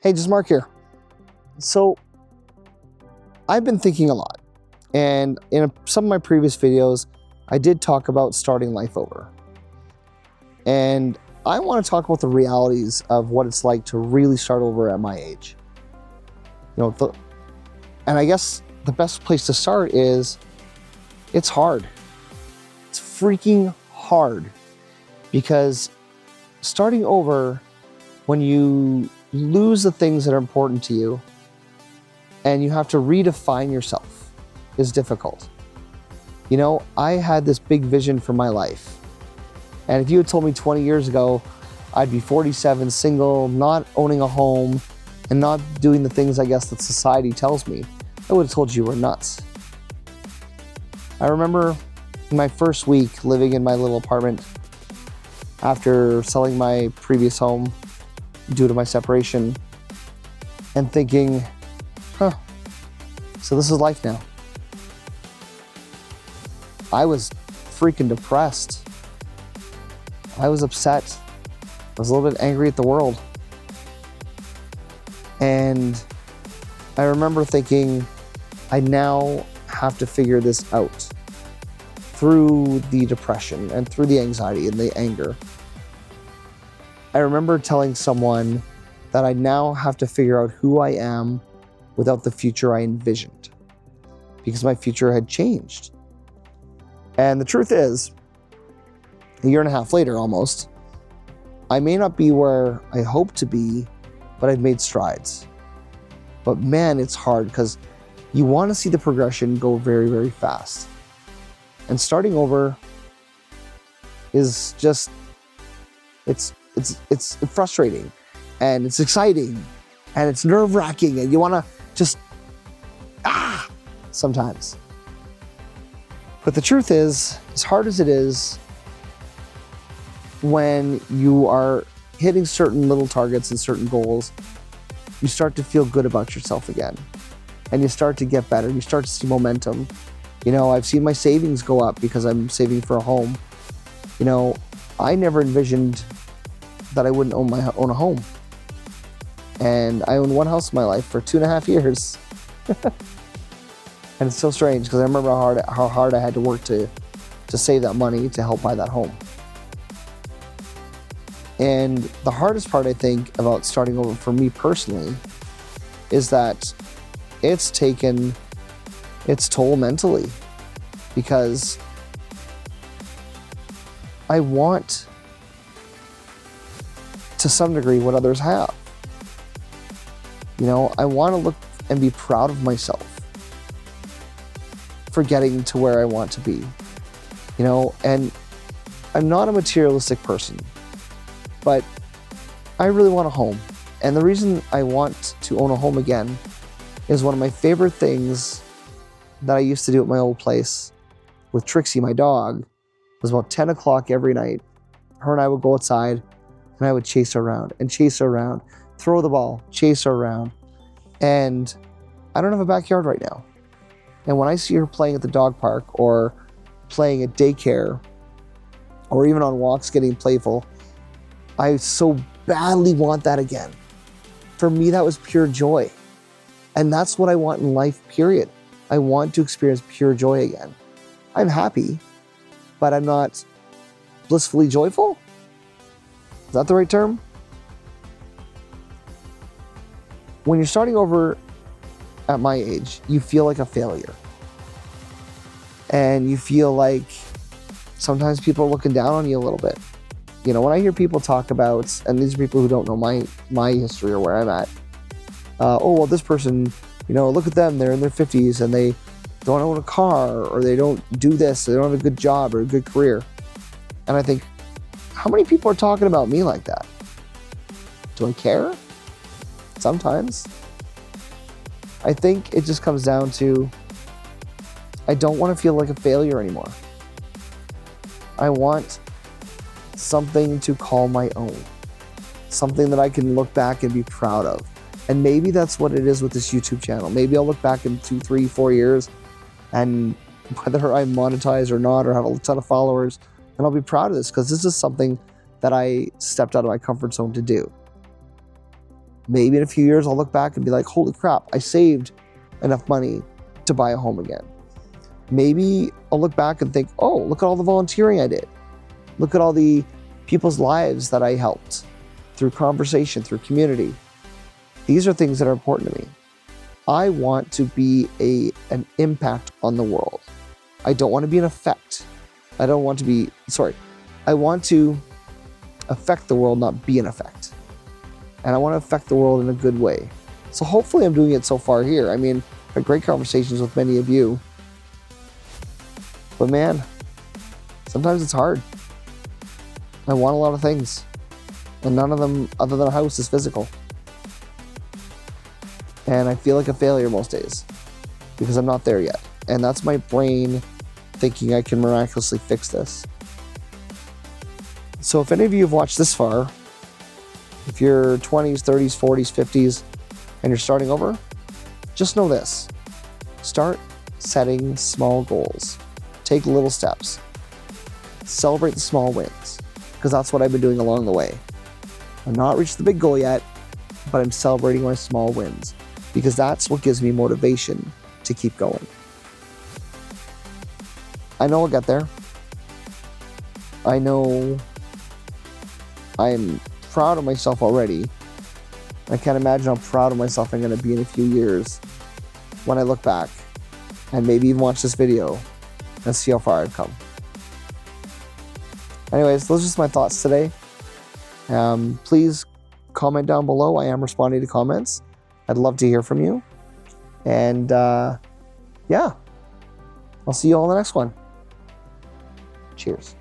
Hey, just Mark here. So I've been thinking a lot, and in some of my previous videos, I did talk about starting life over. And I want to talk about the realities of what it's like to really start over at my age. And I guess the best place to start is it's hard. It's freaking hard, because starting over when you lose the things that are important to you and you have to redefine yourself is difficult. I had this big vision for my life. And if you had told me 20 years ago, I'd be 47, single, not owning a home, and not doing the things I guess that society tells me, I would have told you were nuts. I remember my first week living in my little apartment after selling my previous home due to my separation, and thinking, so this is life now. I was freaking depressed. I was upset. I was a little bit angry at the world. And I remember thinking, I now have to figure this out through the depression and through the anxiety and the anger. I remember telling someone that I now have to figure out who I am without the future I envisioned, because my future had changed. And the truth is, a year and a half later almost, I may not be where I hope to be, but I've made strides. But man, it's hard, because you want to see the progression go very, very fast. And starting over is just, it's frustrating, and it's exciting, and it's nerve-wracking, and you want to just, sometimes. But the truth is, as hard as it is, when you are hitting certain little targets and certain goals, you start to feel good about yourself again. And you start to get better. You start to see momentum. I've seen my savings go up because I'm saving for a home. I never envisioned that I wouldn't own a home. And I owned one house in my life for 2.5 years. And it's so strange, because I remember how hard I had to work to save that money to help buy that home. And the hardest part, I think, about starting over for me personally is that it's taken its toll mentally, because I want, to some degree, what others have. I want to look and be proud of myself for getting to where I want to be. And I'm not a materialistic person, but I really want a home. And the reason I want to own a home again is one of my favorite things that I used to do at my old place with Trixie, my dog, was about 10 o'clock every night. Her and I would go outside, and I would chase her around, throw the ball, chase her around. And I don't have a backyard right now. And when I see her playing at the dog park, or playing at daycare, or even on walks getting playful, I so badly want that again. For me, that was pure joy. And that's what I want in life, period. I want to experience pure joy again. I'm happy, but I'm not blissfully joyful. Is that the right term? When you're starting over at my age, you feel like a failure. And you feel like sometimes people are looking down on you a little bit. When I hear people talk about, and these are people who don't know my history or where I'm at, this person, look at them, they're in their 50s and they don't own a car, or they don't do this, they don't have a good job or a good career. And I think, how many people are talking about me like that? Do I care? Sometimes. I think it just comes down to, I don't want to feel like a failure anymore. I want something to call my own. Something that I can look back and be proud of. And maybe that's what it is with this YouTube channel. Maybe I'll look back in 2, 3, 4 years, and whether I monetize or not, or have a ton of followers, and I'll be proud of this, because this is something that I stepped out of my comfort zone to do. Maybe in a few years, I'll look back and be like, holy crap, I saved enough money to buy a home again. Maybe I'll look back and think, oh, look at all the volunteering I did. An at all the people's lives that I helped through conversation, through community. These are things that are important to me. I want to be an impact on the world. I don't want to be an effect. I want to affect the world, not be an effect. And I want to affect the world in a good way. So hopefully I'm doing it so far here. I mean, I've had great conversations with many of you. But man, sometimes it's hard. I want a lot of things. And none of them, other than a house, is physical. And I feel like a failure most days because I'm not there yet. And that's my brain thinking I can miraculously fix this. So if any of you have watched this far, if you're 20s, 30s, 40s, 50s, and you're starting over, just know this. Start setting small goals. Take little steps. Celebrate the small wins, because that's what I've been doing along the way. I've not reached the big goal yet, but I'm celebrating my small wins, because that's what gives me motivation to keep going. I know I'll get there. I know I'm proud of myself already. I can't imagine how proud of myself I'm going to be in a few years when I look back and maybe even watch this video and see how far I've come. Anyways, those are just my thoughts today. Please comment down below. I am responding to comments. I'd love to hear from you. And yeah, I'll see you all in the next one. Cheers.